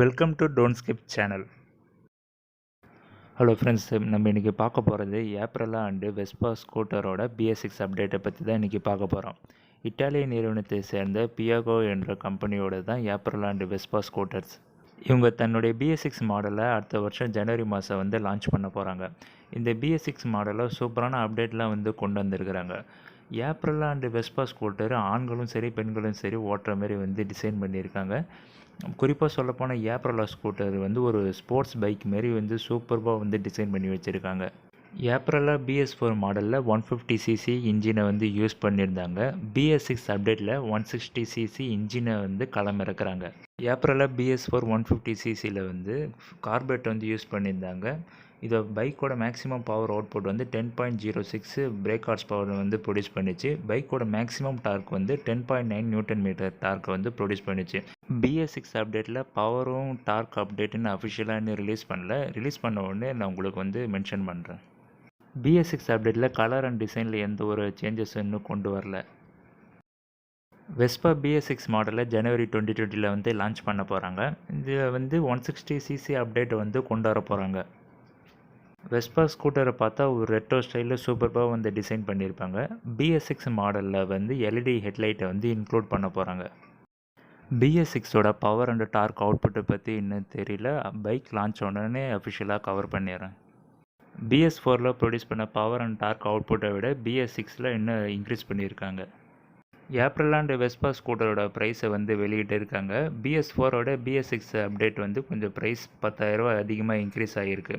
Welcome to don't skip channel. Hello friends, நம்ம இன்றைக்கி பார்க்க போகிறது ஏப்ரலா அண்டு வெஸ்பா ஸ்கூட்டரோட BS6 அப்டேட்டை பற்றி தான் இன்றைக்கி பார்க்க போகிறோம். இட்டாலிய நிறுவனத்தை சேர்ந்த பியாகோ என்ற கம்பெனியோட தான் ஏப்ரலா அண்டு வெஸ்பா ஸ்கூட்டர்ஸ். இவங்க தன்னுடைய BS6 மாடலை அடுத்த வருஷம் ஜனவரி மாதம் லான்ச் பண்ண போகிறாங்க. இந்த BS6 மாடலை சூப்பரான அப்டேட்லாம் கொண்டு வந்திருக்கிறாங்க. ஏப்ரலா அண்டு வெஸ்பா ஸ்கூட்டர் ஆண்களும் சரி பெண்களும் சரி ஓட்டுற மாதிரி டிசைன் பண்ணியிருக்காங்க. குறிப்பாக சொல்லப்போனால் ஏப்ரலா ஸ்கூட்டர் ஒரு ஸ்போர்ட்ஸ் பைக் மாரி சூப்பர்பாக டிசைன் பண்ணி வச்சுருக்காங்க. ஏப்ரலா BS4 மாடலில் 150cc இன்ஜினை யூஸ் பண்ணியிருந்தாங்க. BS6 அப்டேட்டில் 160cc இன்ஜினை களமிறக்குறாங்க. ஏப்ரலா BS4 150ccயில் கார்பெட் யூஸ் பண்ணியிருந்தாங்க. இதை பைக்கோட maximum power output 10.06 brake horse power produce பண்ணிச்சு. பைக்கோட maximum torque 10.9 newton metre torque produce பண்ணிச்சு. BS6 அப்டேட்டில் பவரும் டார்க் அப்டேட்டுன்னு அஃபிஷியலாக ரிலீஸ் பண்ண உடனே நான் உங்களுக்கு மென்ஷன் பண்ணுறேன். BS6 அப்டேட்டில் கலர் அண்ட் டிசைனில் எந்த ஒரு சேஞ்சஸ் இன்னும் கொண்டு வரல. வெஸ்பா BS6 மாடலை ஜனவரி 2020 லான்ச் பண்ண போகிறாங்க. இது 160cc அப்டேட் கொண்டு வர போகிறாங்க. வெஸ்பா ஸ்கூட்டரை பார்த்தா ஒரு ரெட்ரோ ஸ்டைலில் சூப்பர்பாக டிசைன் பண்ணியிருப்பாங்க. BS6 மாடலில் LED ஹெட்லைட்டை இன்க்ளூட் பண்ண போகிறாங்க. BS6ஓட பவர் அண்ட் டார்க் அவுட்புட்டை பற்றி இன்னும் தெரியல. பைக் லான்ச் உடனே அஃபிஷியலாக கவர் பண்ணிடுறேன். BS4ல் ப்ரொடியூஸ் பண்ண பவர் அண்ட் டார்க் அவுட்புட்டை விட BS6ல் இன்னும் இன்க்ரீஸ் பண்ணியிருக்காங்க. ஏப்ரலா அண்ட் வெஸ்பா ஸ்கூட்டரோட ப்ரைஸை வெளியிட்டிருக்காங்க. BS4ஓட BS6 அப்டேட் கொஞ்சம் ப்ரைஸ் 10,000 ரூபா அதிகமாக இன்க்ரீஸ் ஆகியிருக்கு.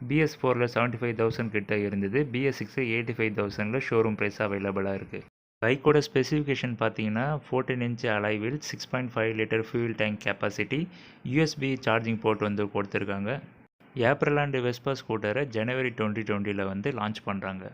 BS4ல் 75,000 கிட்ட இருந்தது. BS6 85,000ல் ஷோரூம் ப்ரைஸ் அவைலபிளாக இருக்குது. பைக்கோட ஸ்பெசிஃபிகேஷன் பார்த்தீங்கன்னா 14 inch alloy wheel, 6.5 litre fuel tank capacity, USB charging port கொடுத்துருக்காங்க. ஏப்ரலா அண்ட் வெஸ்பா ஸ்கூட்டரை ஜனவரி 2020 லான்ச் பண்ணுறாங்க.